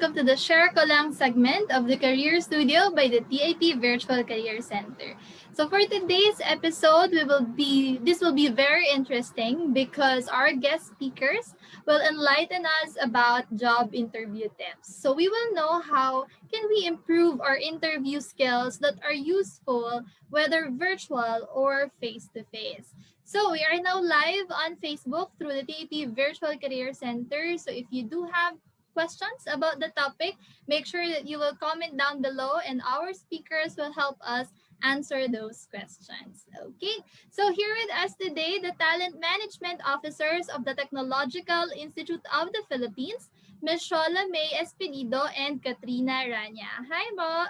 welcome to the Share Ko Lang segment of the Career Studio by the T.I.P Virtual Career Center. So for today's episode, this will be very interesting because our guest speakers will enlighten us about job interview tips. So we will know how can we improve our interview skills that are useful whether virtual or face to face. So we are now live on Facebook through the TP Virtual Career Center. So if you do have questions about the topic, make sure that you will comment down below and our speakers will help us answer those questions. Okay, so here with us today, the Talent Management Officers of the Technological Institute of the Philippines, Ms. Shaula Espedido and Katrina Rana. Hi, Bo.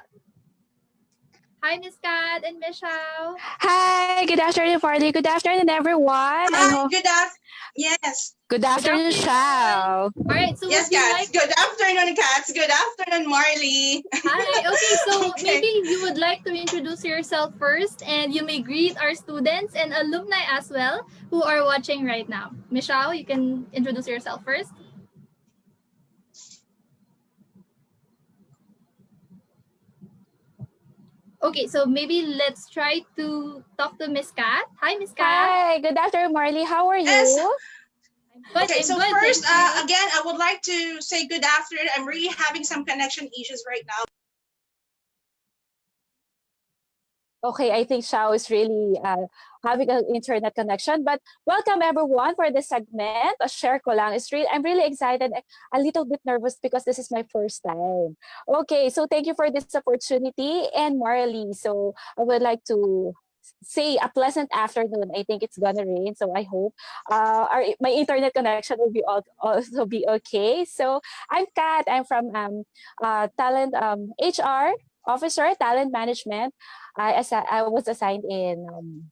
Hi, Ms. Kat and Ms. Shao. Hi, good afternoon, Farley. Good afternoon, everyone. I Hi, hope. yes. Good Good afternoon, afternoon. Shao. All right, so Yes, would you Cats. like... Good afternoon, Cats. Good afternoon, Marley. Hi. Okay, so Okay. maybe you would like to introduce yourself first and you may greet our students and alumni as well who are watching right now. Michelle, you can introduce yourself first. Okay, so maybe let's try to talk to Miss Kat. Hi, Miss Kat. Hi, good afternoon, Marley. How are Yes. you? Okay, I'm so good, first, thank you. again, I would like to say good afternoon. I'm really having some connection issues right now. Okay, I think Shao is really having an internet connection. But welcome everyone for this segment. A share ko lang. I'm really excited, a little bit nervous because this is my first time. Okay, so thank you for this opportunity and Marley. So I would like to say a pleasant afternoon. I think it's gonna rain, so I hope my internet connection will be also be okay. So I'm Kat. I'm from talent HR officer, talent management. I was assigned in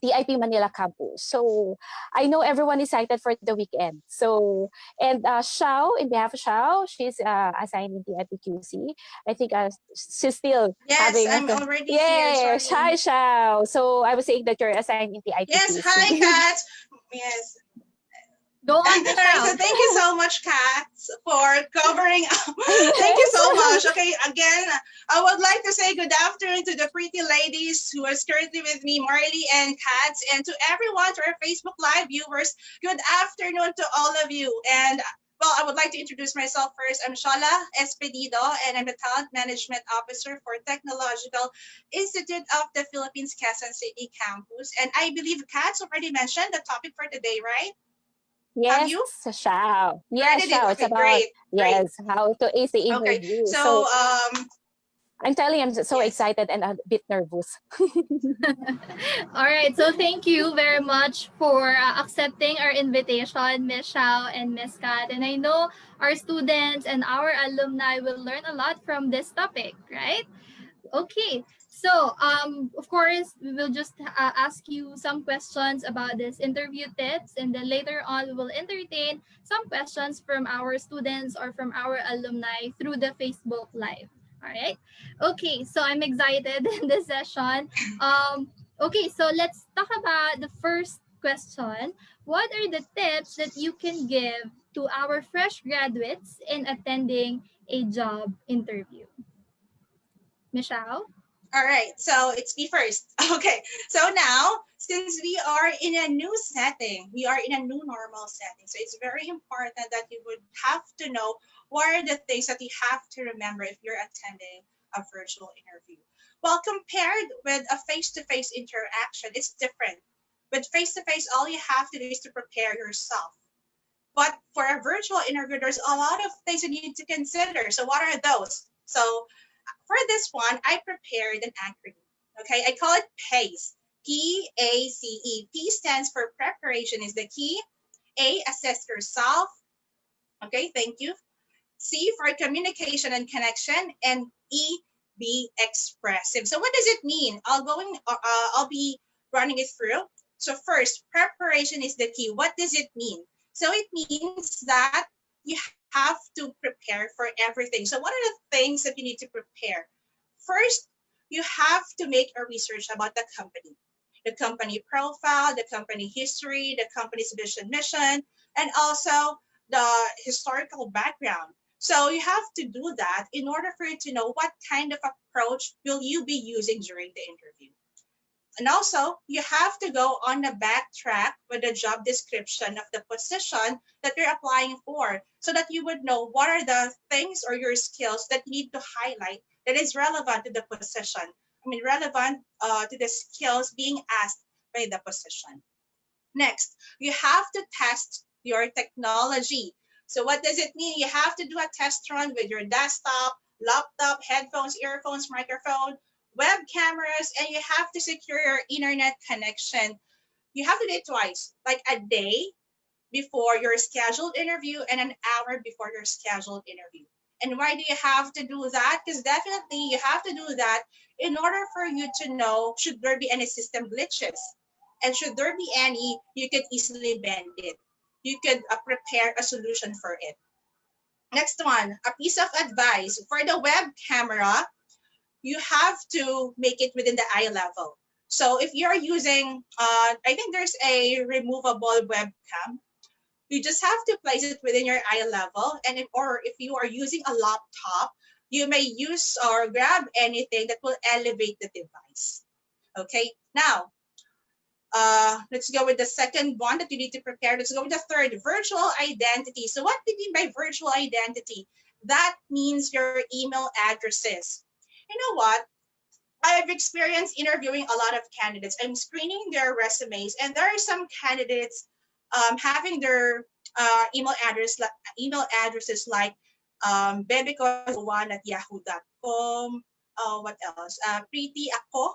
T.I.P Manila campus. So I know everyone is excited for the weekend. So and Shao, in behalf of Shao, she's assigned in T.I.P QC. I think she's still Yes, having I'm already here. yeah, Sorry. Hi Shao. So I was saying that you're assigned in T.I.P Yes, QC. hi, Cats. Yes. Go All on, right, so Michelle. thank you so much, Cats, for covering up. Thank you so Yes. much. Okay, again, I would like to say good afternoon to the pretty ladies who are currently with me, Marley and Cats, and to everyone, to our Facebook Live viewers, good afternoon to all of you. And well, I would like to introduce myself first. I'm Shaula Espedido, and I'm the Talent Management Officer for Technological Institute of the Philippines, Quezon City campus. And I believe Cats already mentioned the topic for today, right? Have Yes, you? Shao. Yes, Already did. Shao. It's Okay, about great, great. yes, how to ace the Okay, interview. so So I'm telling you, I'm so yes, excited and a bit nervous. All right, so thank you very much for accepting our invitation, Ms. Shao and Ms. Kat. And I know our students and our alumni will learn a lot from this topic, right? Okay, so of course, we will just ask you some questions about this interview tips, and then later on, we will entertain some questions from our students or from our alumni through the Facebook Live. All right. Okay, so I'm excited in this session. Okay, so let's talk about the first question. What are the tips that you can give to our fresh graduates in attending a job interview? Michelle? all right. So it's me first. Okay, so now since we are in a new setting, we are in a new normal setting. So it's very important that you would have to know what are the things that you have to remember if you're attending a virtual interview. Well, compared with a face-to-face interaction, it's different. With face-to-face, all you have to do is to prepare yourself. But for a virtual interview, there's a lot of things you need to consider. So what are those? So for this one, I prepared an acronym. Okay, I call it PACE. PACE. P stands for preparation is the key. A, assess yourself. Okay, thank you. C for communication and connection, and E, be expressive. So what does it mean? I'll be running it through. So first, preparation is the key. What does it mean? So it means that you have to prepare for everything. So what are the things that you need to prepare? First, you have to make a research about the company profile, the company history, the company's vision mission, and also the historical background. So you have to do that in order for you to know what kind of approach will you be using during the interview. And also, you have to go on the backtrack with the job description of the position that you're applying for so that you would know what are the things or your skills that you need to highlight that is relevant to the position. I mean, relevant to the skills being asked by the position. Next, you have to test your technology. So what does it mean? You have to do a test run with your desktop, laptop, headphones, earphones, microphone, web cameras, and you have to secure your internet connection. You have to do it twice, like a day before your scheduled interview and an hour before your scheduled interview. And why do you have to do that? Because definitely you have to do that in order for you to know should there be any system glitches. And should there be any, you could easily bend it. You could prepare a solution for it. Next one, a piece of advice. For the web camera, you have to make it within the eye level. So if you're using, I think there's a removable webcam, you just have to place it within your eye level. And if you are using a laptop, you may use or grab anything that will elevate the device. Okay, now let's go with the second one that you need to prepare. Let's go with the third, virtual identity. So what do you mean by virtual identity? That means your email addresses. You know what? I've experienced interviewing a lot of candidates. I'm screening their resumes, and there are some candidates having their email addresses like bebeco1 at yahoo.com. What else? Prettyako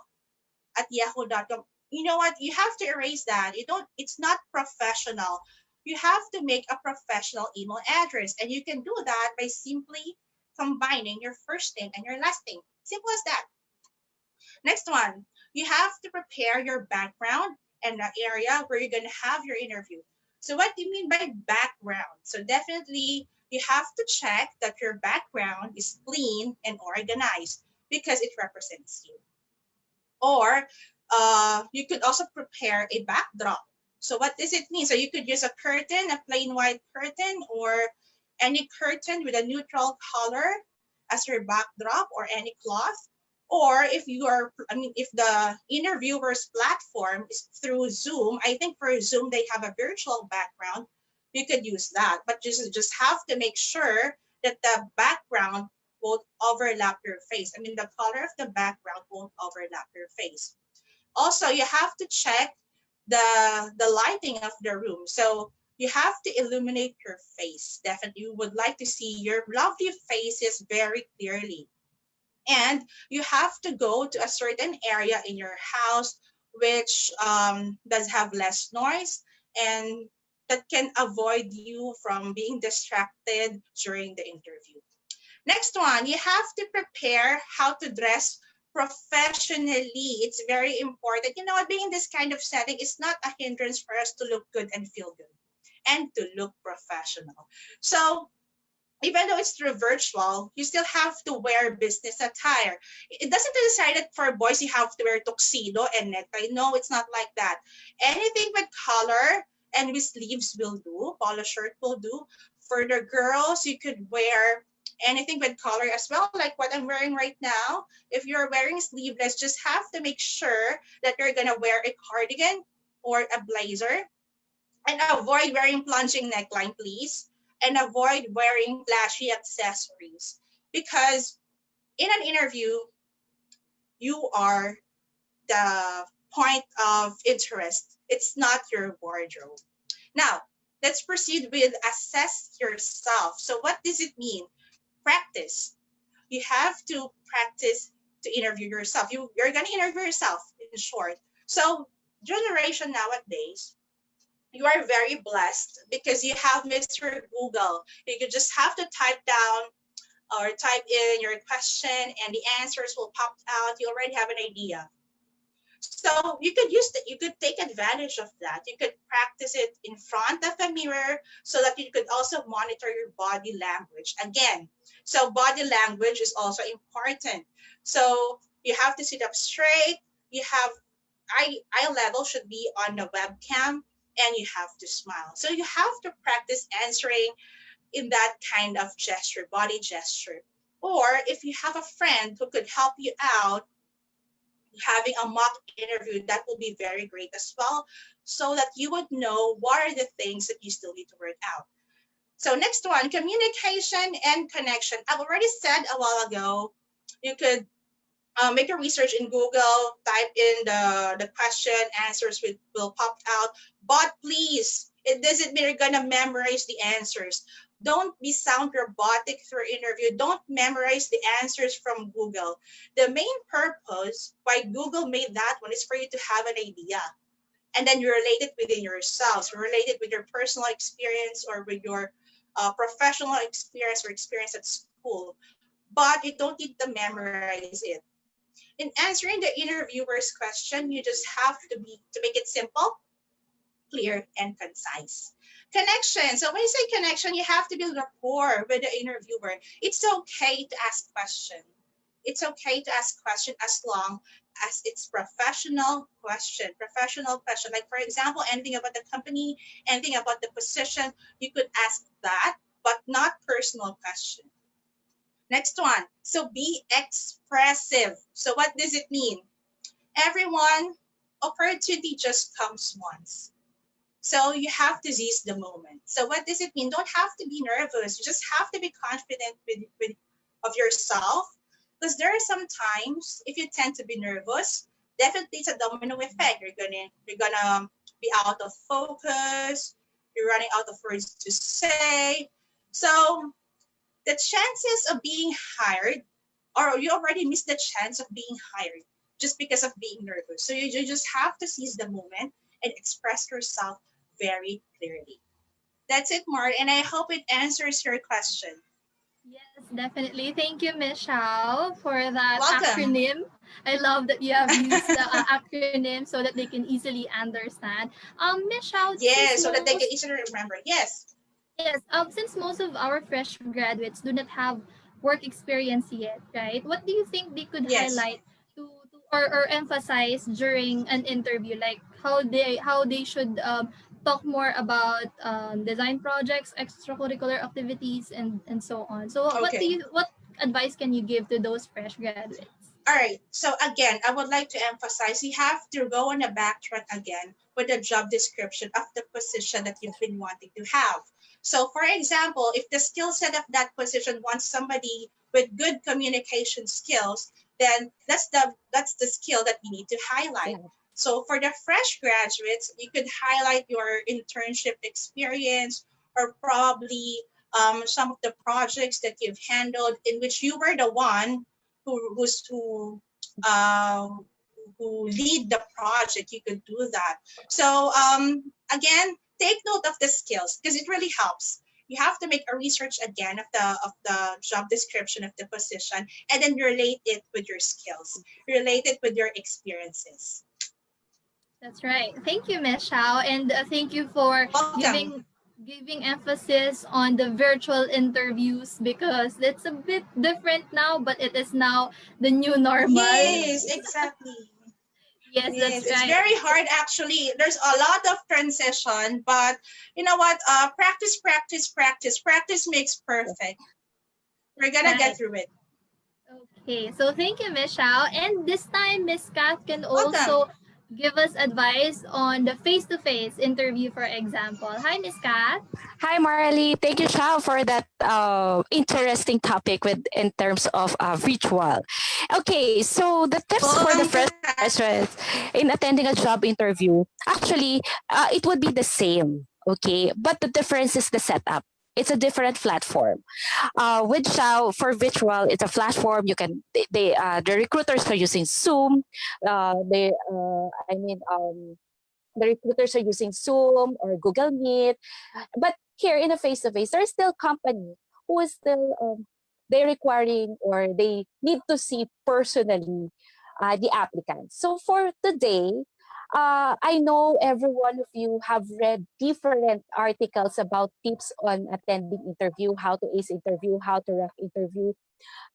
at yahoo.com. You know what? You have to erase that. You don't. It's not professional. You have to make a professional email address, and you can do that by simply combining your first name and your last name. Simple as that. Next one, you have to prepare your background and the area where you're going to have your interview. So what do you mean by background? So definitely you have to check that your background is clean and organized because it represents you. Or you could also prepare a backdrop. So what does it mean? So you could use a curtain, a plain white curtain, or any curtain with a neutral color as your backdrop, or any cloth. Or if you are, I mean, if the interviewer's platform is through Zoom, I think for Zoom they have a virtual background, you could use that. But just have to make sure that the background won't overlap your face. I mean, the color of the background won't overlap your face. Also, you have to check the lighting of the room. So you have to illuminate your face. Definitely, you would like to see your lovely faces very clearly. And you have to go to a certain area in your house which does have less noise and that can avoid you from being distracted during the interview. Next one, you have to prepare how to dress professionally. It's very important. You know, being in this kind of setting is not a hindrance for us to look good and feel good and to look professional. So even though it's through virtual, you still have to wear business attire. It doesn't decide that for boys you have to wear tuxedo and necktie. No, it's not like that. Anything with color and with sleeves will do. Polo shirt will do. For the girls, you could wear anything with color as well, like what I'm wearing right now. If you're wearing sleeveless, just have to make sure that you're gonna wear a cardigan or a blazer, and avoid wearing plunging neckline, please, and avoid wearing flashy accessories because in an interview, you are the point of interest. It's not your wardrobe. Now, let's proceed with assess yourself. So what does it mean? Practice. You have to practice to interview yourself. You're going to interview yourself, in short. So generation nowadays, you are very blessed because you have Mr. Google. You could just have to type down or type in your question and the answers will pop out. You already have an idea. So you could use that. You could take advantage of that. You could practice it in front of a mirror so that you could also monitor your body language. Again, so body language is also important. So you have to sit up straight. You have eye level should be on the webcam, and you have to smile. So you have to practice answering in that kind of gesture, body gesture. Or if you have a friend who could help you out having a mock interview, that will be very great as well, so that you would know what are the things that you still need to work out. So next one, communication and connection. I've already said a while ago, you could make a research in Google, type in the question, answers will pop out. But please, it doesn't mean you're gonna memorize the answers. Don't be sound robotic through interview. Don't memorize the answers from Google. The main purpose why Google made that one is for you to have an idea. And then you relate it within yourselves, relate it with your personal experience or with your professional experience or experience at school. But you don't need to memorize it. In answering the interviewer's question, you just have to make it simple, clear, and concise. Connection. So when you say connection, you have to build rapport with the interviewer. It's okay to ask questions. It's okay to ask question as long as it's professional question. Professional question. Like for example, anything about the company, anything about the position, you could ask that, but not personal question. Next one. So be expressive. So what does it mean? Everyone, opportunity just comes once. So you have to seize the moment. So what does it mean? Don't have to be nervous. You just have to be confident with of yourself. Because there are some times if you tend to be nervous, definitely it's a domino effect. You're gonna be out of focus. You're running out of words to say. So the chances of being hired, or you already missed the chance of being hired just because of being nervous. So you just have to seize the moment and express yourself very clearly. That's it, Mart, and I hope it answers your question. Yes, definitely. Thank you, Miss Shao, for that Welcome. acronym. I love that you have used the acronym so that they can easily understand. Miss Shao, since Yes, so that they most can easily remember. Yes. yes, since most of our fresh graduates do not have work experience yet, right? What do you think they could Yes. highlight or emphasize during an interview, like how they should talk more about design projects, extracurricular activities, and so on. So Okay. what advice can you give to those fresh graduates? All right. So again, I would like to emphasize you have to go on a backtrack again with the job description of the position that you've been wanting to have. So for example, if the skill set of that position wants somebody with good communication skills, then that's the skill that you need to highlight. Yeah. So for the fresh graduates, you could highlight your internship experience or probably some of the projects that you've handled in which you were the one who who's uh, who lead the project. You could do that. So again, take note of the skills because it really helps. You have to make a research again of the job description of the position and then relate it with your skills, relate it with your experiences. That's right. Thank you, Miss Shao, and thank you for Welcome. giving emphasis on the virtual interviews because it's a bit different now, but it is now the new normal. Yes, exactly. Yes, Yes, that's it's right. very hard actually. There's a lot of transition, but you know what? Practice, practice, practice. Practice makes perfect. We're gonna get Right. through it. Okay, so thank you, Miss Shao. And this time, Miss Kath can Welcome. also give us advice on the face-to-face interview, for example. Hi, Miss Kath. Hi, Marley. Thank you, Shao, for that interesting topic with in terms of ritual. Okay, so the tips for the Welcome, fresh Kat. graduates in attending a job interview, actually, it would be the same. Okay, but the difference is the setup. It's a different platform. With Shao for virtual, it's a platform. You can the recruiters are using Zoom. The recruiters are using Zoom or Google Meet. But here in a face to face, there's still company who is still they requiring or they need to see personally the applicant. So for today, I know every one of you have read different articles about tips on attending interview, how to ace interview, how to rank interview.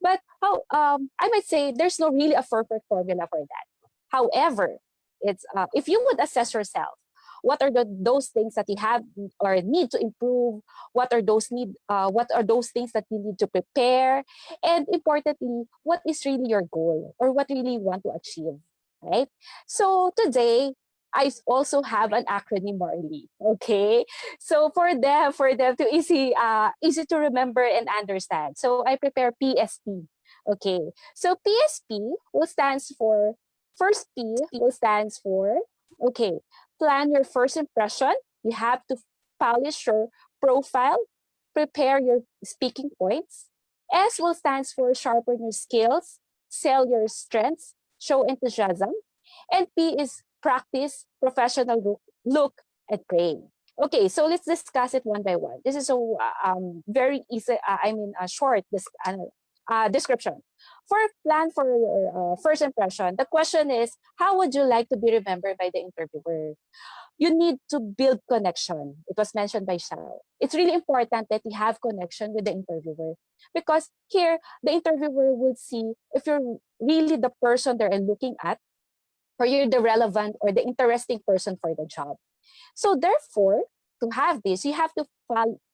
But how I might say there's no really a perfect formula for that. However, it's if you would assess yourself, what are those things that you have or need to improve, what are those things that you need to prepare, and importantly, what is really your goal or what really you want to achieve, right? So today, I also have an acronym, Marley. Okay, so for them to easy to remember and understand. So I prepare PSP. Okay, so PSP will stands for first P will stands for okay. Plan your first impression. You have to polish your profile, prepare your speaking points. S will stands for sharpen your skills, sell your strengths, show enthusiasm. And P is practice, professional look and pray. Okay, so let's discuss it one by one. This is a very easy, a short description. For plan for your first impression, the question is, how would you like to be remembered by the interviewer? You need to build connection. It was mentioned by Shao. It's really important that you have connection with the interviewer because here the interviewer will see if you're really the person they're looking at or you're the relevant or the interesting person for the job. So therefore, to have this, you have to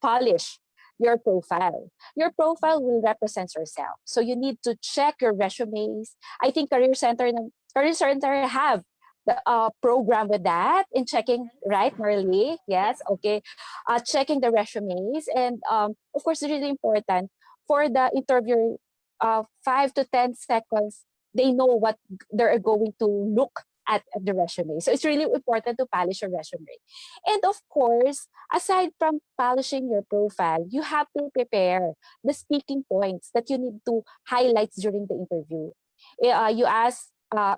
polish your profile. Your profile will represent yourself. So you need to check your resumes. I think Career Center have the program with that in checking, right, Marley? Yes, okay. Checking the resumes. And of course, it's really important for the interviewer, 5 to 10 seconds, they know what they're going to look at the resume. So it's really important to polish your resume. And of course, aside from polishing your profile, you have to prepare the speaking points that you need to highlight during the interview. You asked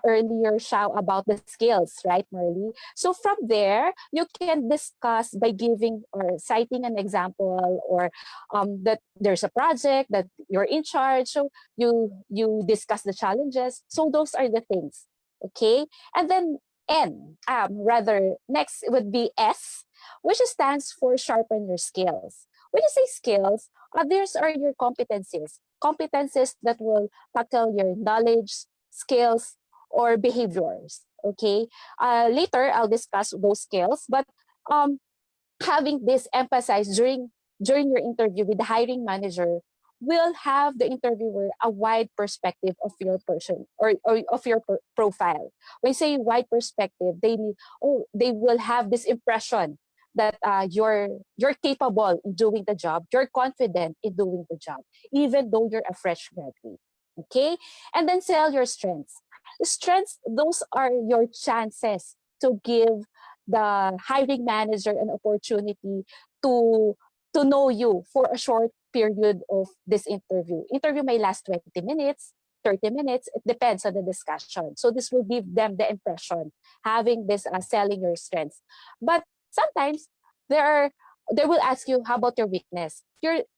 earlier, Shao, about the skills, right, Marley? So from there, you can discuss by giving or citing an example or that there's a project that you're in charge. So you discuss the challenges. So those are the things, okay? And then rather next would be S, which stands for sharpen your skills. When you say skills, others are your competencies that will tackle your knowledge, skills, or behaviors. Okay. Later, I'll discuss those skills, but um, having this emphasized during your interview with the hiring manager will have the interviewer a wide perspective of your person or of your profile. When you say wide perspective, they will have this impression that you're capable in doing the job, you're confident in doing the job, even though you're a fresh graduate. Okay, and then sell your strengths. Strengths, those are your chances to give the hiring manager an opportunity to to know you for a short period of this interview. Interview may last 20 minutes, 30 minutes. It depends on the discussion. So this will give them the impression having this selling your strengths. But sometimes there are they will ask you, how about your weakness?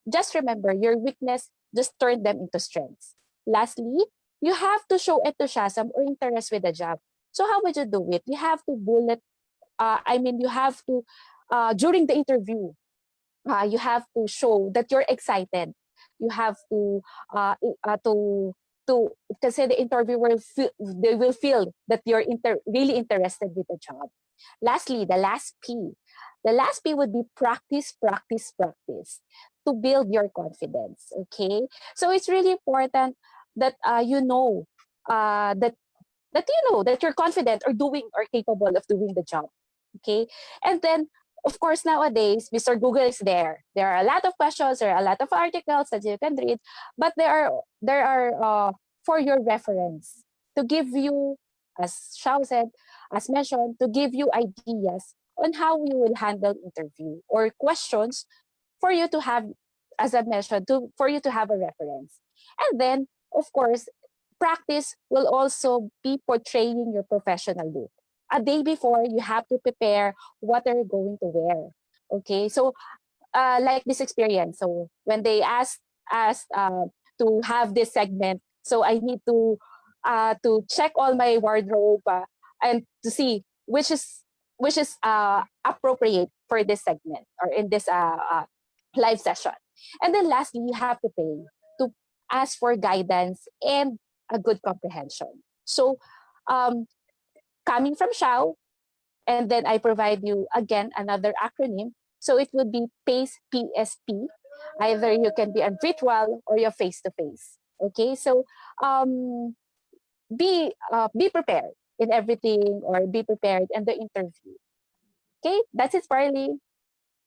Just remember your weakness, just turn them into strengths. Lastly, you have to show enthusiasm or interest with the job. So how would you do it? You have to you have to, during the interview, you have to show that you're excited. You have to, to, kasi the interviewer, they will feel that you're really interested with the job. Lastly, the last P. The last P would be practice, practice, practice to build your confidence. Okay. So it's really important that that you're confident or doing or capable of doing the job. Okay. And then, of course, nowadays, Mr. Google is there. There are a lot of questions, there are a lot of articles that you can read, but there are for your reference to give you, as Shao said, as mentioned, to give you ideas on how you will handle interview or questions for you to have, as I mentioned, for you to have a reference. And then, of course, practice will also be portraying your professional look. A day before, you have to prepare what are you going to wear. Okay, so like this experience. So when they asked to have this segment, so I need to check all my wardrobe and to see which is appropriate for this segment or in this live session. And then lastly, you have to pay to ask for guidance and a good comprehension. So um, coming from Shao, And then I provide you again another acronym. So it would be PACE PSP. Either you can be a virtual or you're face to face. Okay, so um, be prepared in everything, or be prepared in the interview. Okay, that's it, Farley.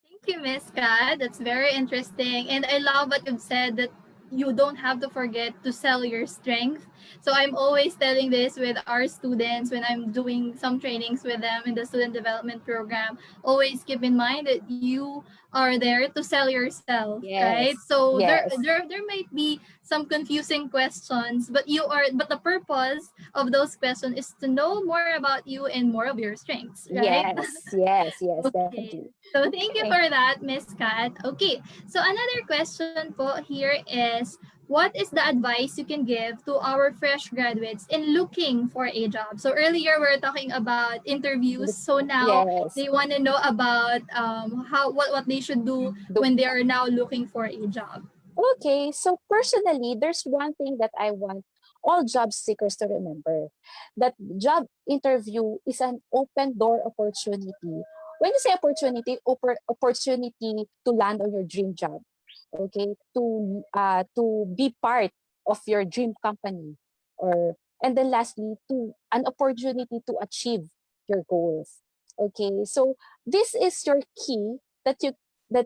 Thank you, Miss Kat. That's very interesting. And I love what you've said that you don't have to forget to sell your strength. So I'm always telling this with our students when I'm doing some trainings with them in the student development program. Always keep in mind that you are there to sell yourself, right? Yes, So yes, there might be some confusing questions, but the purpose of those questions is to know more about you and more of your strengths, right? yes, Okay. definitely. So thank you Okay. for that, Miss Kat. Okay. So another question po here is, what is the advice you can give to our fresh graduates in looking for a job? So earlier we were talking about interviews. So now Yes. they want to know about what they should do The when they are now looking for a job. Okay, so personally, there's one thing that I want all job seekers to remember, that job interview is an open door opportunity. When you say opportunity, opportunity to land on your dream job, okay, to be part of your dream company, or and then lastly, to an opportunity to achieve your goals. Okay, so this is your key, that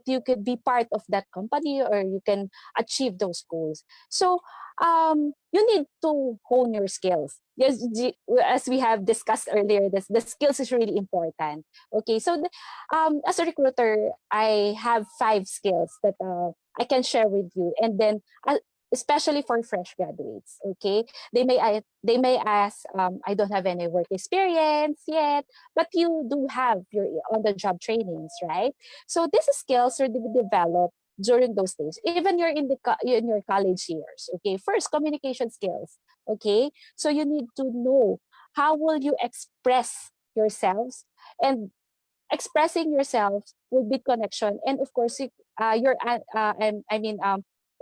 you could be part of that company, or you can achieve those goals. So you need to hone your skills. Yes, as we have discussed earlier, the skills is really important. Okay, so as a recruiter, I have 5 skills that I can share with you, and then especially for fresh graduates. Okay, they may ask, I don't have any work experience yet, but you do have your on the job trainings, right? So these skills are developed during those days, even you're in in your college years. Okay, first, communication skills. Okay, so you need to know how will you express yourselves, and expressing yourselves will be connection, and of course you're I mean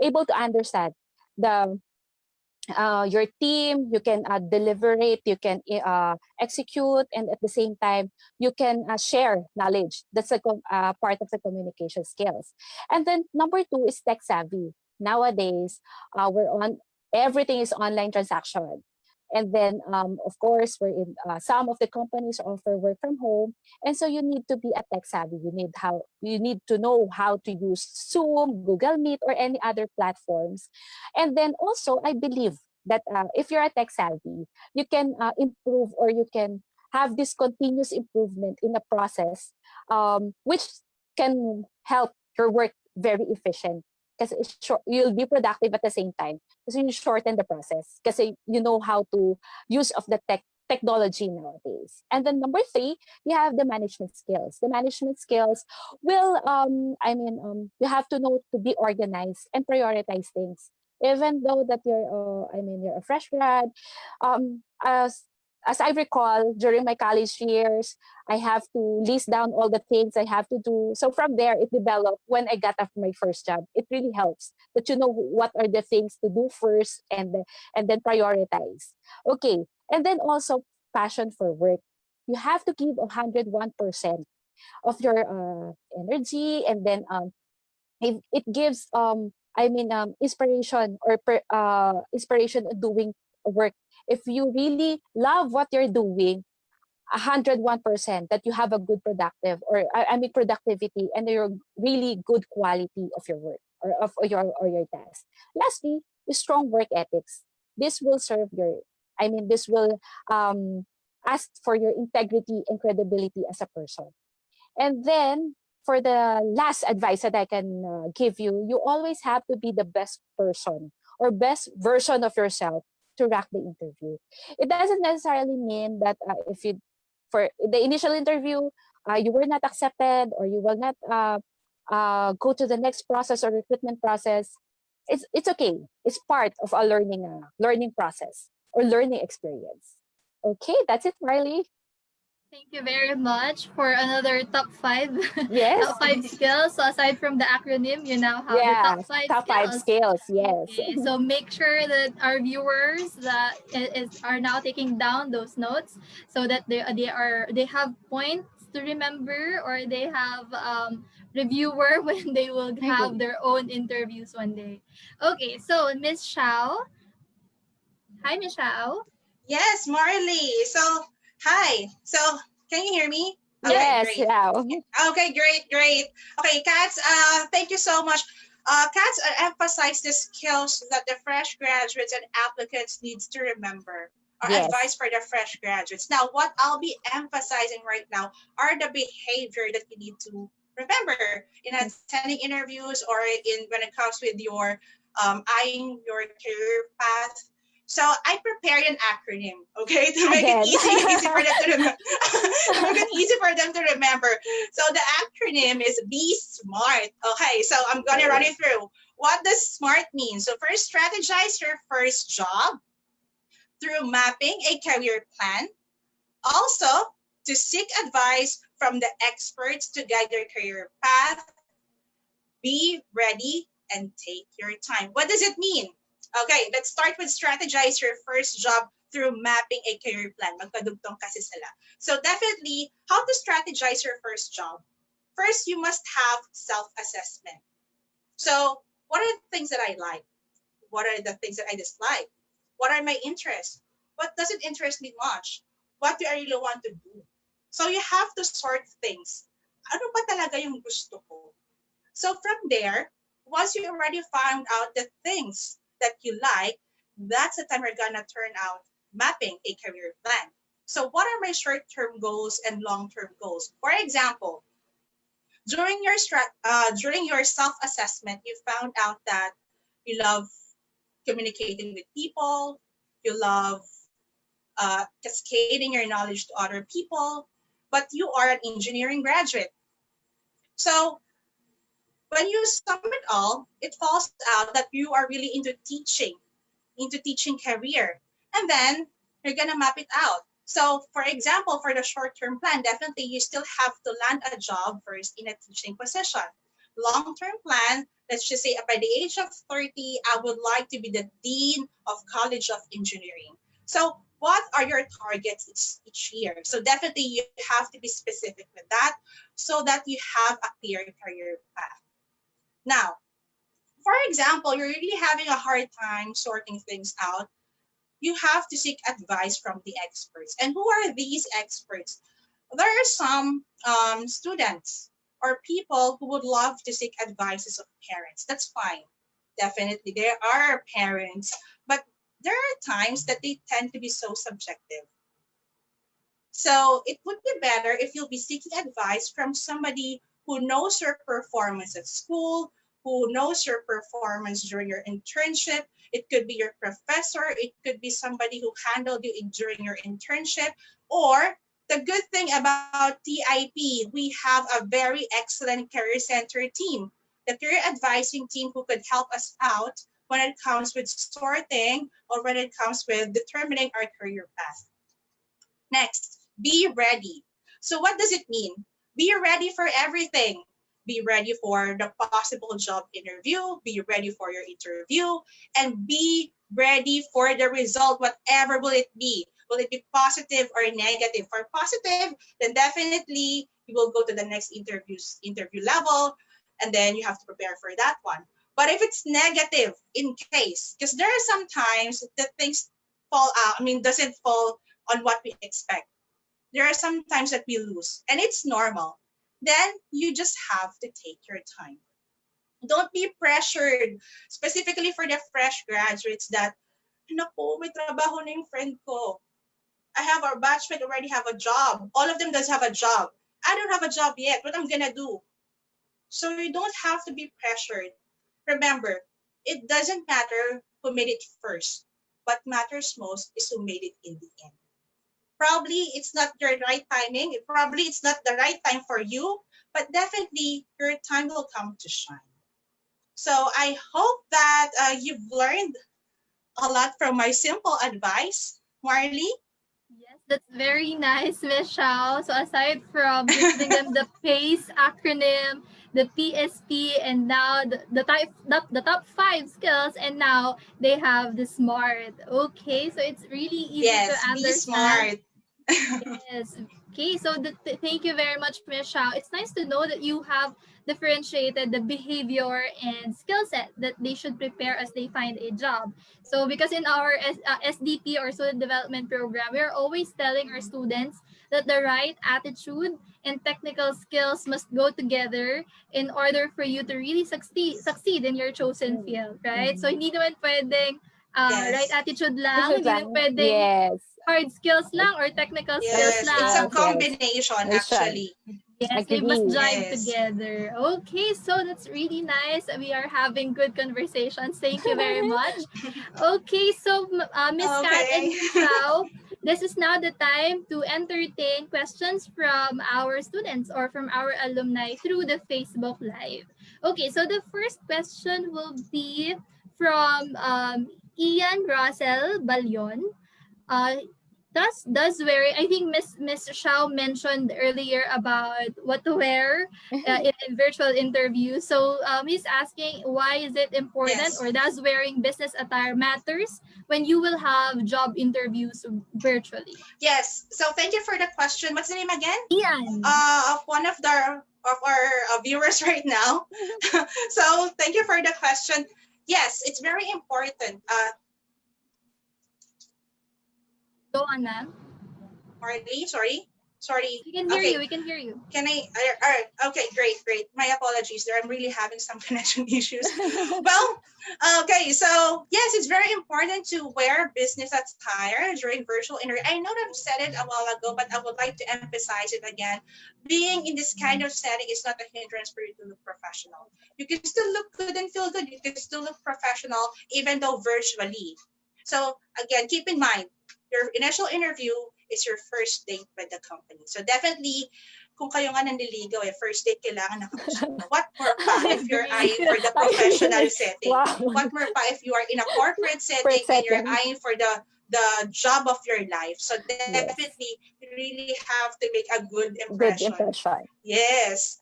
able to understand the your team. You can deliberate, you can execute, and at the same time you can share knowledge. That's a part of the communication skills. And then number 2 is tech savvy. Nowadays we're on everything is online transaction, and then of course we're in some of the companies offer work from home, and so you need to be a tech savvy. You need to know how to use Zoom, Google Meet, or any other platforms. And then also, I believe that if you're a tech savvy, you can improve, or you can have this continuous improvement in the process, which can help your work very efficient. Because you'll be productive at the same time. Because you shorten the process. Because you know how to use of the technology nowadays. And then number 3, you have the management skills. The management skills will, you have to know to be organized and prioritize things. Even though that you're a fresh grad, um, as as I recall, during my college years, I have to list down all the things I have to do. So from there, it developed when I got off my first job. It really helps that you know what are the things to do first, and then prioritize. Okay, and then also passion for work. You have to give 101% of your energy, and then it gives inspiration, or inspiration in doing work. If you really love what you're doing, 101%, that you have a good productive, or productivity, and your really good quality of your work, or your task. Lastly, the strong work ethics. This will serve your this will ask for your integrity and credibility as a person. And then, for the last advice that I can give you, you always have to be the best person, or best version of yourself, to rack the interview. It doesn't necessarily mean that if you, for the initial interview, you were not accepted, or you will not go to the next process or recruitment process. It's okay. It's part of a learning process, or learning experience. Okay, that's it, Marley. Thank you very much for another top five Yes. top five skills. So aside from the acronym, you now have the top Yeah. five Top five skills. skills. Yes. Okay, so make sure that our viewers are now taking down those notes so that they have points to remember, or they have reviewer when they will have their own interviews one day. Okay, so Miss Shao, hi Miss Shao. Yes, Marley. So, hi. So, can you hear me? Okay, Yes. great. Yeah. Okay, great, great. Okay, Katz, thank you so much. Katz emphasized the skills that the fresh graduates and applicants needs to remember, or Yes. advice for the fresh graduates. Now, what I'll be emphasizing right now are the behavior that you need to remember in attending interviews, or in when it comes with your eyeing your career path. So I prepared an acronym, okay, to make it Again. easy for them to remember. To make it easy for them to remember. So the acronym is Be Smart. Okay, so I'm gonna run it through. What does SMART mean? So first, strategize your first job through mapping a career plan. Also, to seek advice from the experts to guide your career path. Be ready and take your time. What does it mean? Okay, let's start with strategize your first job through mapping a career plan. Magpadugtong kasi sila. So definitely, how to strategize your first job? First, you must have self-assessment. So what are the things that I like? What are the things that I dislike? What are my interests? What doesn't interest me much? What do I really want to do? So you have to sort things. Ano ba talaga yung gusto ko? So from there, once you already found out the things that you like, that's the time we're gonna turn out mapping a career plan. So what are my short-term goals and long-term goals? For example, during your self-assessment, you found out that you love communicating with people, you love cascading your knowledge to other people, but you are an engineering graduate. So when you sum it all, it falls out that you are really into teaching career. And then you're gonna map it out. So for example, for the short-term plan, definitely you still have to land a job first in a teaching position. Long-term plan, let's just say by the age of 30, I would like to be the Dean of College of Engineering. So what are your targets each year? So definitely you have to be specific with that so that you have a clear career path. Now, for example, you're really having a hard time sorting things out, you have to seek advice from the experts. And who are these experts? There are some students or people who would love to seek advices of parents. That's fine. Definitely, there are parents, but there are times that they tend to be so subjective. So it would be better if you'll be seeking advice from somebody who knows your performance at school, who knows your performance during your internship. It could be your professor, it could be somebody who handled you during your internship. Or the good thing about T.I.P, we have a very excellent career center team, the career advising team who could help us out when it comes with sorting or when it comes with determining our career path. Next, be ready. So what does it mean? Be ready for everything. Be ready for the possible job interview, be ready for your interview, and be ready for the result, whatever will it be. Will it be positive or negative? For positive, then definitely you will go to the next interview level, and then you have to prepare for that one. But if it's negative, in case, because there are some times that things fall out, doesn't fall on what we expect. There are some times that we lose, and it's normal. Then you just have to take your time. Don't be pressured, specifically for the fresh graduates that, naku, may trabaho na yung friend ko. I have our batchmate already have a job. All of them does have a job. I don't have a job yet. What I'm gonna do? So you don't have to be pressured. Remember, it doesn't matter who made it first. What matters most is who made it in the end. Probably it's not your right timing. Probably it's not the right time for you, but definitely your time will come to shine. So I hope that you've learned a lot from my simple advice, Marley. Yes, That's very nice, Miss Shao. So aside from giving them the PACE acronym, the PSP, and now the top five skills, and now they have the SMART. Okay, so it's really easy to Yes, be understand. smart. Yes. Okay, so thank you very much, Michelle. It's nice to know that you have differentiated the behavior and skill set that they should prepare as they find a job. So, because in our SDP or student development program, we are always telling our students that the right attitude and technical skills must go together in order for you to really succeed in your chosen Mm, field, right? So, mhm. hindi naman pwedeng right Yes. attitude lang, Attitude hindi din lang. pwedeng Yes. hard skills lang or technical skills Yes. It's a lang. Yes, yes. combination Mission. actually. Yes, they must Agree. jive Yes. together. Okay, so that's really nice. We are having good conversations. Thank you very much. Okay, so Miss Kat and Okay. Miss Shao, this is now the time to entertain questions from our students or from our alumni through the Facebook Live. Okay, so the first question will be from Ian Russell Balyon. Uh, does wearing, I think Miss Shao mentioned earlier about what to wear in virtual interviews. So he's asking, why is it important, Yes. or does wearing business attire matters when you will have job interviews virtually? Yes. So thank you for the question. What's the name again? Ian. Of one of our viewers right now. So thank you for the question. Yes, it's very important. Go on, ma'am. Sorry. We can hear Okay. you. We can hear you. Can I? All right. Okay, great. My apologies there. I'm really having some connection issues. Well, okay. So yes, it's very important to wear business attire during virtual interview. I know that I've said it a while ago, but I would like to emphasize it again. Being in this kind of setting is not a hindrance for you to look professional. You can still look good and feel good. You can still look professional, even though virtually. So again, keep in mind your initial interview is your first date with the company. So definitely, kung kayo nga nanliligaw first date kailangan nakapusyado. What more pa if you're Agree. eyeing for the professional Agree. setting? Wow. What more pa if you are in a corporate Per setting and you're second. eyeing for the job of your life? So Yes. definitely, you really have to make a good Good impression. impression. Yes.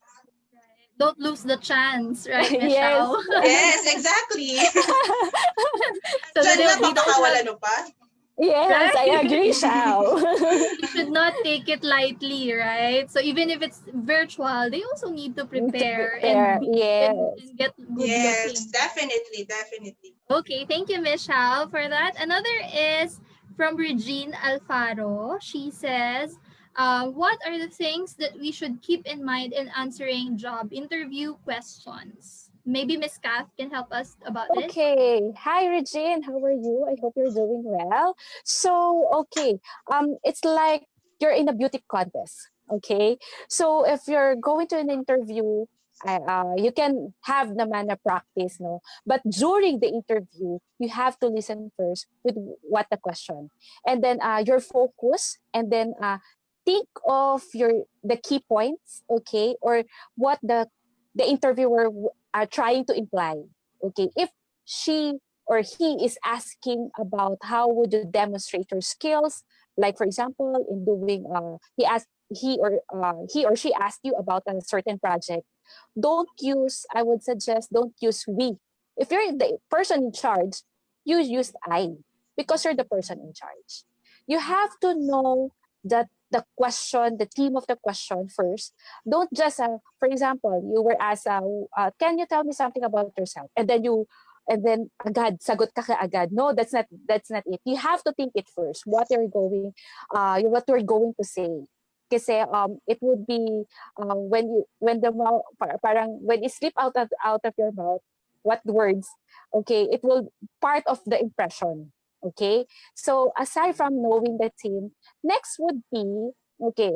Don't lose the chance, right, Yes. Michelle? Yes, exactly. So Diyan nga, we don't have, papakawalan mo pa. Yes, I right? agree, Shao. We should not take it lightly, right? So even if it's virtual, they also need to To prepare and prepare. be Yes. and get good Yes, looking. definitely. Okay, thank you, Michelle, for that. Another is from Regine Alfaro. She says, what are the things that we should keep in mind in answering job interview questions? Maybe Miss Kath can help us about it. Okay. Hi, Regine. How are you? I hope you're doing well. So, okay. It's like you're in a beauty contest. Okay. So, if you're going to an interview, you can have naman a practice, no? But during the interview, you have to listen first with what the question, and then your focus, and then think of the key points, okay, or what the interviewer are trying to imply. Okay, if she or he is asking about how would you demonstrate your skills, like for example in doing he or she asked you about a certain project, don't use, I would suggest, don't use we. If you're the person in charge, you use I, because you're the person in charge. You have to know that the question, the theme of the question first. Don't just for example, you were asked, can you tell me something about yourself, and then agad sagot ka agad. No, that's not it. You have to think it first, what you're going to say. Kasi it would be when the mouth, parang when it slip out of your mouth, what words, okay, it will part of the impression. Okay, so aside from knowing the theme, next would be, okay,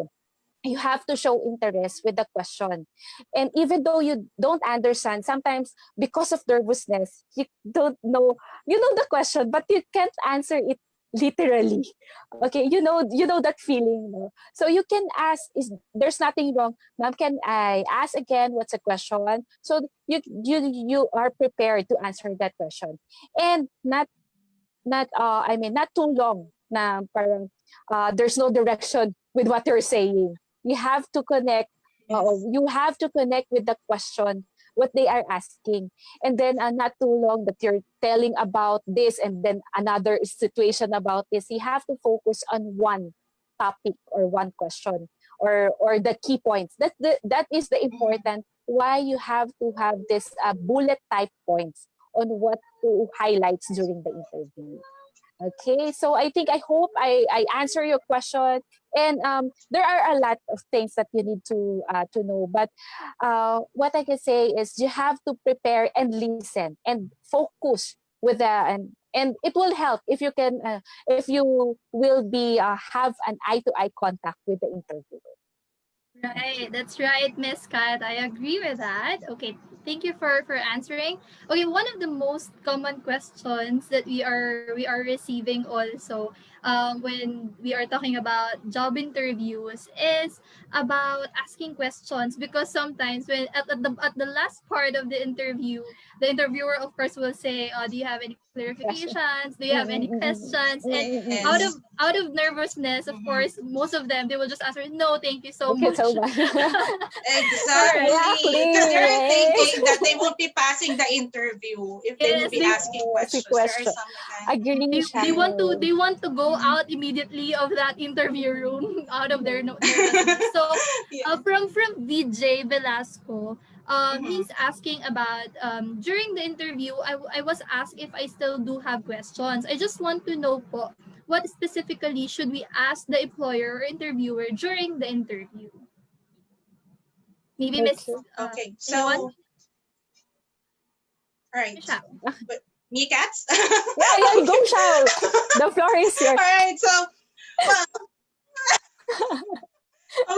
you have to show interest with the question. And even though you don't understand, sometimes because of nervousness, you don't know, you know the question, but you can't answer it literally. Okay, you know that feeling. No? So you can ask, is there's nothing wrong. Ma'am, can I ask again what's the question? So you are prepared to answer that question. And not too long. na parang there's no direction with what you're saying. You have to connect. Yes. You have to connect with the question, what they are asking, and then not too long that you're telling about this, and then another situation about this. You have to focus on one topic or one question, or the key points. That is the Mhm. important. Why you have to have this bullet type points on what to highlights during the interview. Okay, so I hope I answer your question. And there are a lot of things that you need to know. But what I can say is you have to prepare and listen and focus with the and it will help if you can if you will be have an eye to eye contact with the interviewer. Right, that's right, Miss Kat. I agree with that. Okay, thank you for answering. Okay, one of the most common questions that we are receiving also when we are talking about job interviews is about asking questions, because sometimes when at the last part of the interview, the interviewer of course will say, "Do you have any Question. clarifications? Do you have Mm, any mm, mm, mm, questions?" And mm, mm, out mm. of Yes. out of nervousness, of Mhm. course, most of them they will just answer, "No, thank you so Okay, so much." much. All right. Exactly. Because Exactly, they're right? thinking that they won't be passing the interview if they will Yes, be they asking Yes, a questions. There are question. some like that. Agree, they Shaul. want to go Mhm. out immediately of that interview room out of their Mhm. nervousness. So Yeah. from VJ Velasco, Mhm. he's asking about during the interview, I was asked if I still do have questions. I just want to know po, what specifically should we ask the employer or interviewer during the interview? Maybe Miss Okay. Okay. anyone? So, all right. Michelle. But me cats? Yeah, yeah, go, Okay. Shaul. The floor is All yours. right. So, well,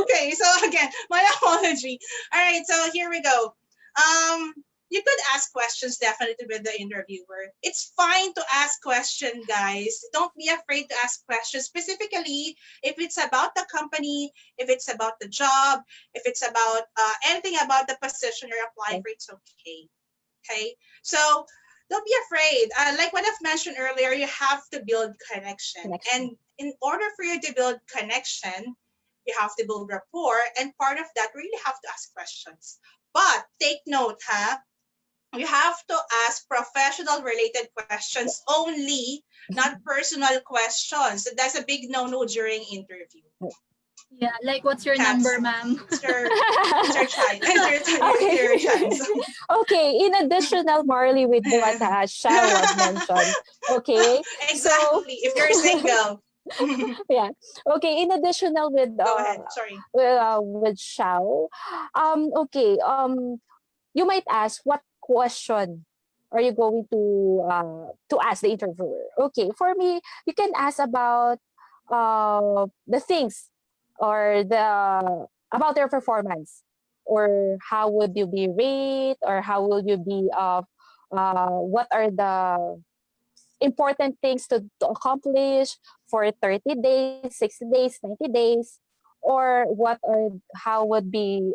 okay. So again, my apology. All right. So here we go. Um, you could ask questions definitely with the interviewer. It's fine to ask questions, guys. Don't be afraid to ask questions, specifically if it's about the company, if it's about the job, if it's about anything about the position you're applying Okay. for. It's okay. Okay. So don't be afraid. Like what I've mentioned earlier, you have to build connection. Connection. And in order for you to build connection, you have to build rapport. And part of that, really have to ask questions. But take note, huh? You have to ask professional related questions only, not personal questions. That's a big no-no during interview. Yeah, like what's your number, Cats, ma'am? it's your child. It's your Okay. chance. Okay. In additional, Marley, with what Shao have mentioned. Okay. So, Exactly. If you're single. yeah. Okay. In additional Go ahead. Sorry. with Shao, okay. You might ask, what question are you going to ask the interviewer? Okay. For me, you can ask about the things, or the about their performance, or how would you be rate, or how will you be what are the important things to accomplish for 30 days, 60 days, 90 days, or how would be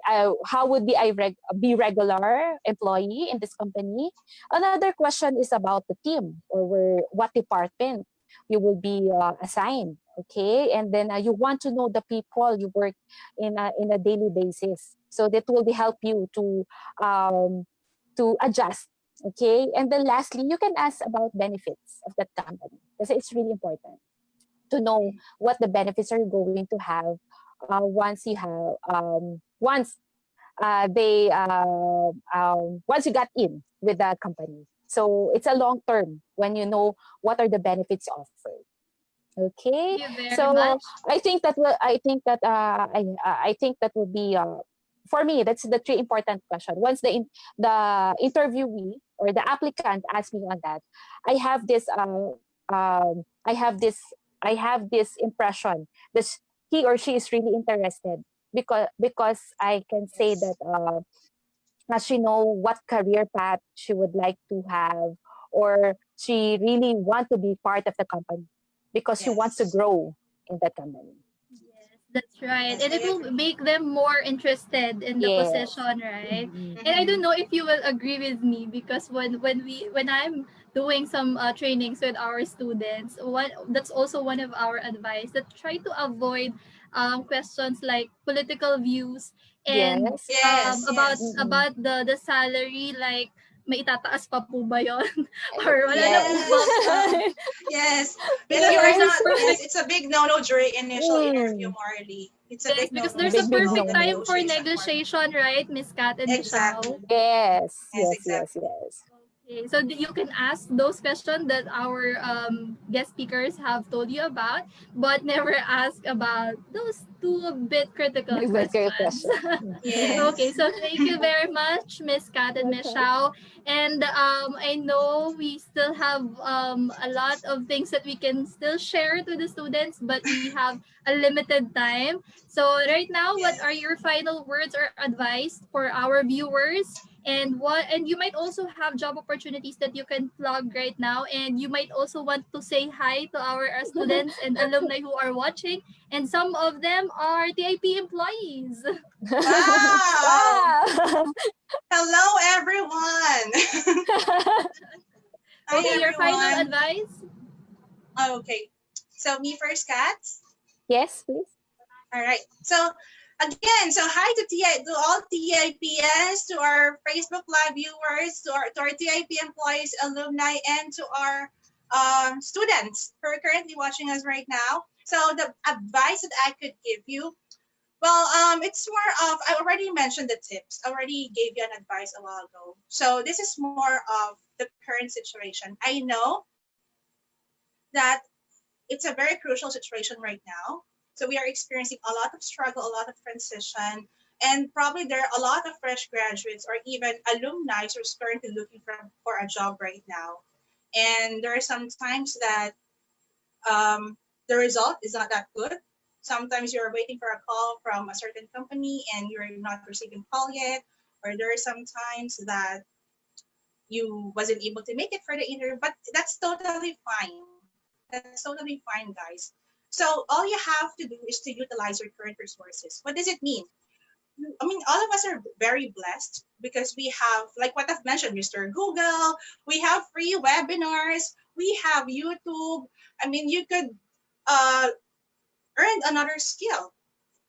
be regular employee in this company. Another question is about the team, or what department you will be assigned. Okay, and then you want to know the people you work in a daily basis, so that will be help you um, to adjust. Okay, and then lastly, you can ask about benefits of that company, because it's really important to know what the benefits are going to have once they once you got in with the company. So it's a long term when you know what are the benefits offered. Okay, Thank you very so much. I think that would be for me, that's the three important question. Once the interviewee or the applicant asks me on that, I have this um I have this I have this impression that he or she is really interested, because I can say that Yes. she know what career path she would like to have, or she really want to be part of the company because she wants to Yes. grow in that company. Yes, that's right. Yes, And it I will agree. make them more interested in the Yes. position, right? Mhm. And I don't Mm-hmm. know if you will agree with me, because when I'm doing some trainings with our students, that's also one of our advice, that try to avoid questions like political views, and Yes. Yes, yes, Mm-mm. the salary, like may itataas pa po ba yon? Or wala na po yes, ba? yes. Because Because we're there's a not. Yes. Yes, perfect it's a big no-no during initial interview, Mm. Marley. It's a yes, big because no-no. there's a It's Big not perfect like a time no. for negotiation, Marley. negotiation, right, Miss Kat and Miss Exactly. Shao? Yes. Yes, Yes. Yes. exactly. Yes. Okay, so you can ask those questions that our guest speakers have told you about, but never ask about those two bit critical That's a great questions. question. Okay, Yes. so thank you very much, Miss Kat and Miss Welcome. Shao. And I know we still have a lot of things that we can still share to the students, but we have a limited time. So right now, what are Yes. your final words or advice for our viewers? And you might also have job opportunities that you can plug right now, and you might also want to say hi to our students and alumni who are watching, and some of them are TIP employees. Wow. Wow. Hello, everyone. Hi, Okay, your final everyone. advice. Okay. So me first, Cats. Yes, please. All right. So again, so hi to to all TIPS, to our Facebook Live viewers, to our TIP employees, alumni, and to our students who are currently watching us right now. So the advice that I could give you, well, it's more of, I already mentioned the tips. I already gave you an advice a while ago. So this is more of the current situation. I know that it's a very crucial situation right now. So we are experiencing a lot of struggle, a lot of transition, and probably there are a lot of fresh graduates or even alumni who are currently looking for a job right now. And there are some times that the result is not that good. Sometimes you're waiting for a call from a certain company and you're not receiving call yet, or there are some times that you wasn't able to make it for the interview, but that's totally fine. That's totally fine, guys. So all you have to do is to utilize your current resources. What does it mean? I mean, all of us are very blessed because we have, like what I've mentioned, Mr. Google, we have free webinars, we have YouTube. I mean, you could uh, earn another skill,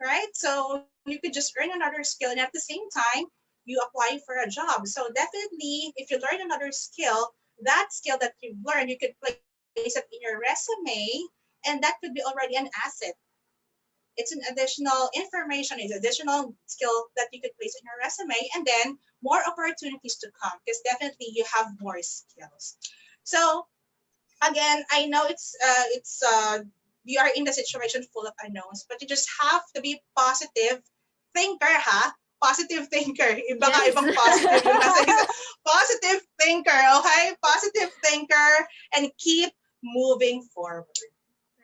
right? So you could just earn another skill, and at the same time, you apply for a job. So definitely, if you learn another skill, that skill that you've learned, you could place it in your resume, and that could be already an asset. It's an additional information, it's additional skill that you could place in your resume, and then more opportunities to come because definitely you have more skills. So again, I know it's we are in the situation full of unknowns, but you just have to be positive thinker, ha? Positive thinker. Iba ka Yes. ibang positive yung nasa isa. Positive thinker, okay? Positive thinker and keep moving forward.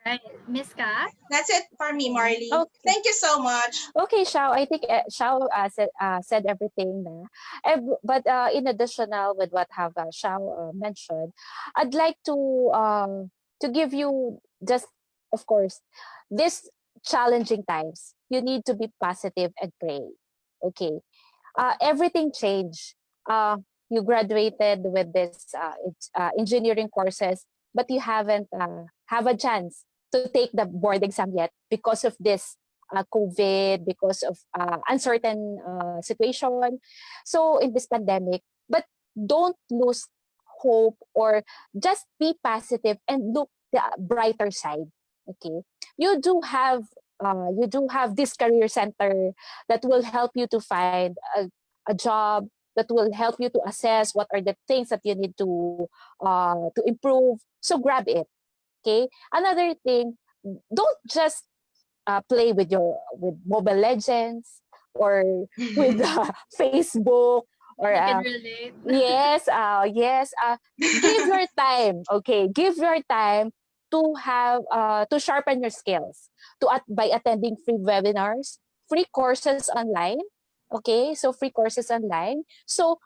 Right, Miss Kat. That's it for me, Marley. Okay. Thank you so much. Okay, Shao. I think Shao said everything na. But in additional with what have Shao mentioned, I'd like to give you just, of course, this challenging times. You need to be positive and pray. Okay. Everything changed. You graduated with this engineering courses, but you haven't have a chance to take the board exam yet because of this COVID, because of uncertain situation. So in this pandemic, but don't lose hope or just be positive and look the brighter side. Okay, you do have this career center that will help you to find a job, that will help you to assess what are the things that you need to improve. So grab it. Okay. Another thing, don't just play with your with Mobile Legends or with Facebook or I can relate. yes, give your time. Okay, give your time to have to sharpen your skills by attending free webinars, free courses online. Okay, so free courses online. So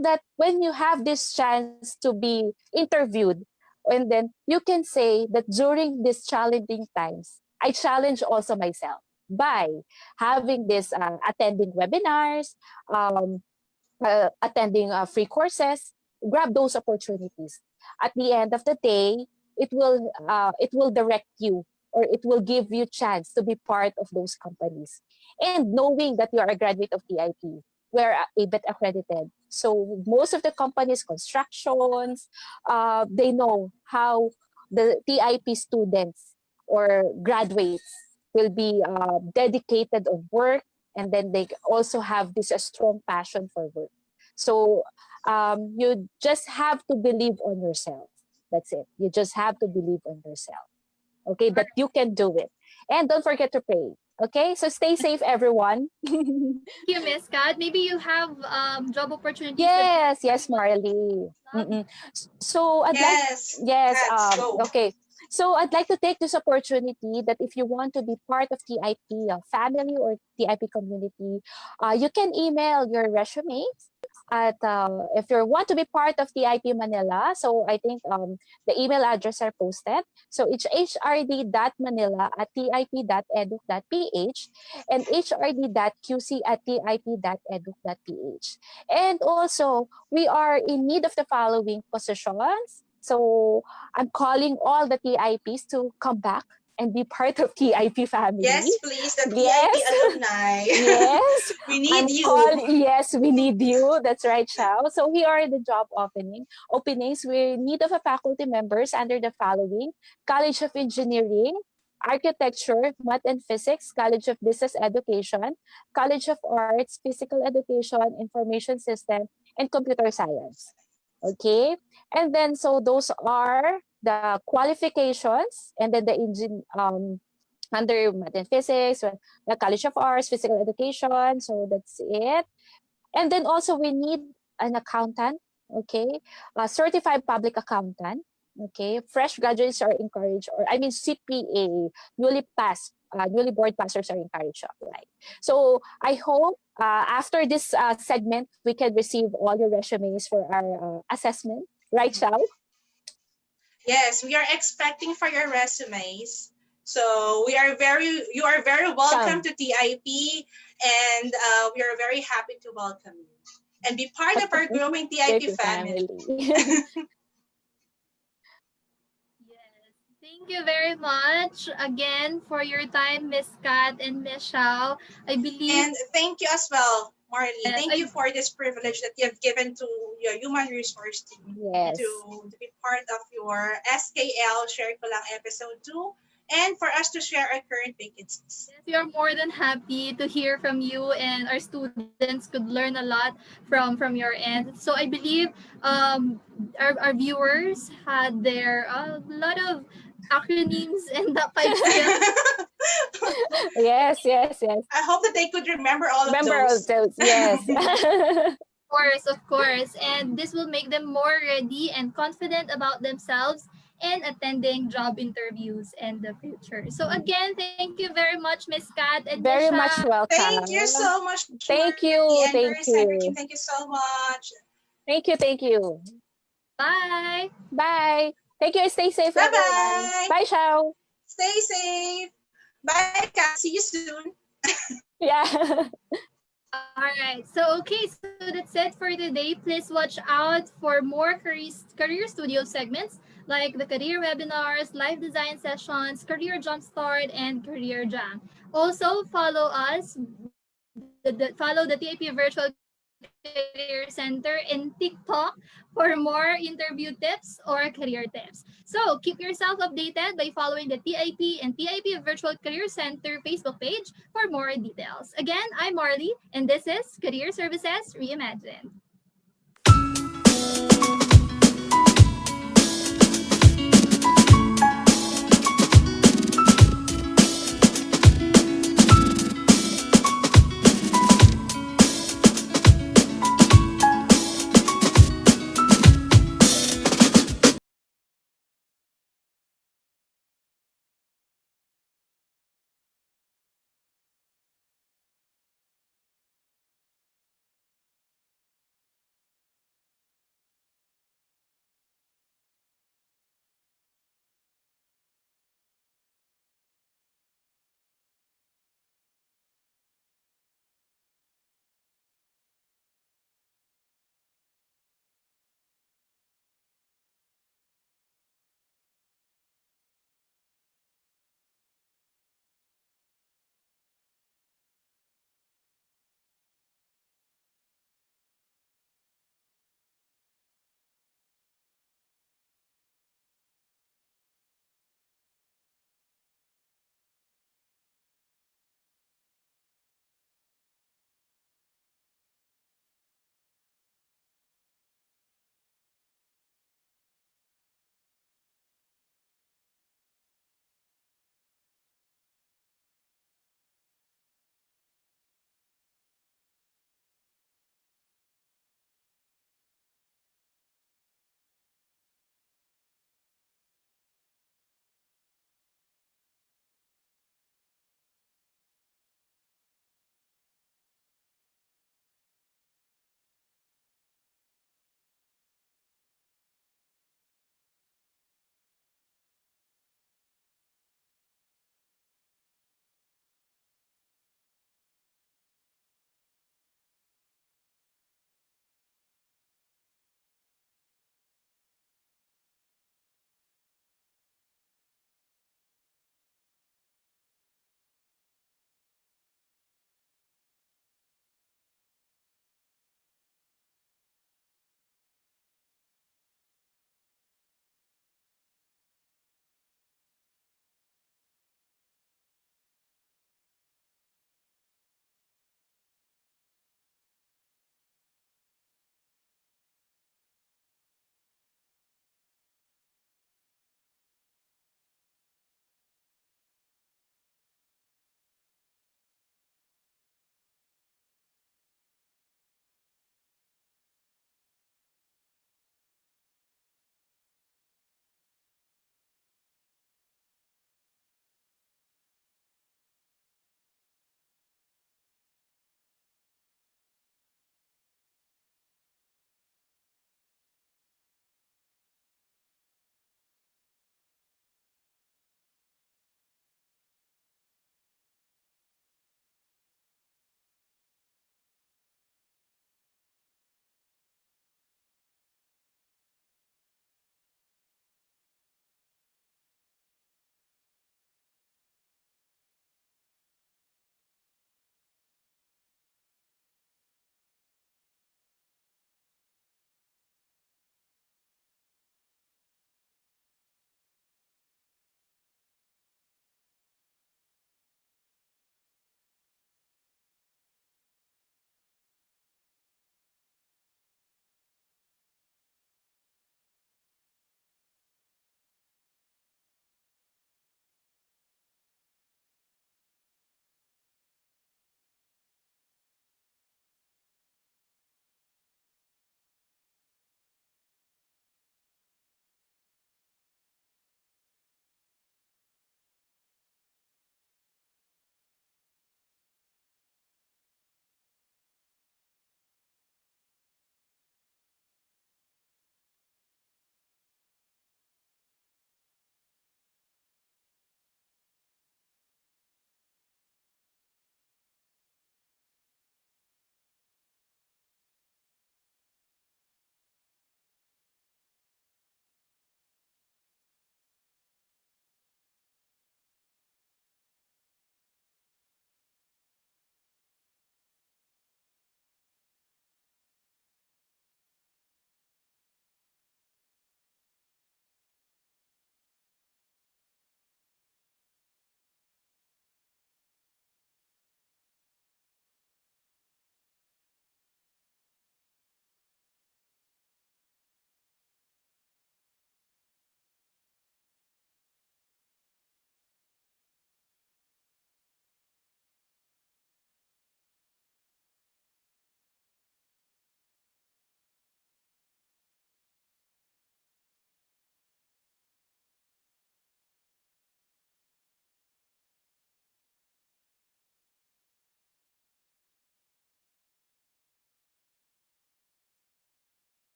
that when you have this chance to be interviewed, and then you can say that during these challenging times, I challenge also myself by having this attending webinars, um, attending free courses, grab those opportunities. at the end of the day, it will direct you, or it will give you chance to be part of those companies. And knowing that you are a graduate of TIP, we're ABET accredited. So most of the companies, constructions, they know how the TIP students or graduates will be dedicated on work, and then they also have this strong passion for work. So you just have to believe on yourself. That's it. You just have to believe on yourself. Okay, that you can do it. And don't forget to pray. Okay, so stay safe, everyone. Thank you, Miss Kat. Maybe you have job opportunities with Yes, Marley. Mm-mm. So I'd like, Yes, yes, let's go. okay. So I'd like to take this opportunity that if you want to be part of TIP family or TIP community, you can email your resume at if you want to be part of TIP Manila. So I think the email address are posted. So it's hrd.manila@tip.edu.ph and hrd.qc@tip.edu.ph. And also, we are in need of the following positions. So I'm calling all the TIPs to come back and be part of TIP family. Yes, please, the TIP Yes, alumni. yes. We need I'm you. calling. Yes, we need you. That's right, Shao. So here are the job openings. We need of a faculty members under the following: College of Engineering, Architecture, Math and Physics, College of Business Education, College of Arts, Physical Education, Information System, and Computer Science. Okay, and then so those are the qualifications, and then the under Math and Physics, the College of Arts, Physical Education. So that's it. And then also we need an accountant, okay, a certified public accountant, okay. Fresh graduates are encouraged, or I mean CPA, newly board passers are encouraged to apply. So I hope after this segment, we can receive all your resumes for our assessment, right, Shao? Yes, we are expecting for your resumes. So you are very welcome Come. to TIP, and we are very happy to welcome you and be part of our growing TIP TIP family. family. Yes. Thank you very much again for your time, Miss Kat and Miss Shao. I believe, And thank you as well, Marley. yes, Thank you I for this privilege that you have given to your human resource team and Yes. to be part of your SKL Share Ko Lang episode 2 and for us to share our current vacancies. yes, we are more than happy to hear from you, and our students could learn a lot from your end. So I believe our viewers had their lot of acronyms and the 5 skills. Yes. I hope that they could remember all of Remember all those. those, yes. Of course, and this will make them more ready and confident about themselves and attending job interviews in the future. So again, thank you very much, Miss Kat and Miss Very Sha. much Thank you welcome. so much, Marley Thank and you, Very thank Center team. you. Thank you so much. Thank you. Bye. Bye. Thank you. Stay safe, Bye everyone. bye. Bye, Shao. Stay safe. Bye, Kat. See you soon. Yeah. All right. So that's it for today. Please watch out for more career studio segments like the career webinars, live design sessions, career jumpstart, and career jam. Also, follow the TAP Virtual Career Center in TikTok for more interview tips or career tips. So keep yourself updated by following the TIP and TIP Virtual Career Center Facebook page for more details. Again, I'm Marley, and this is Career Services Reimagined.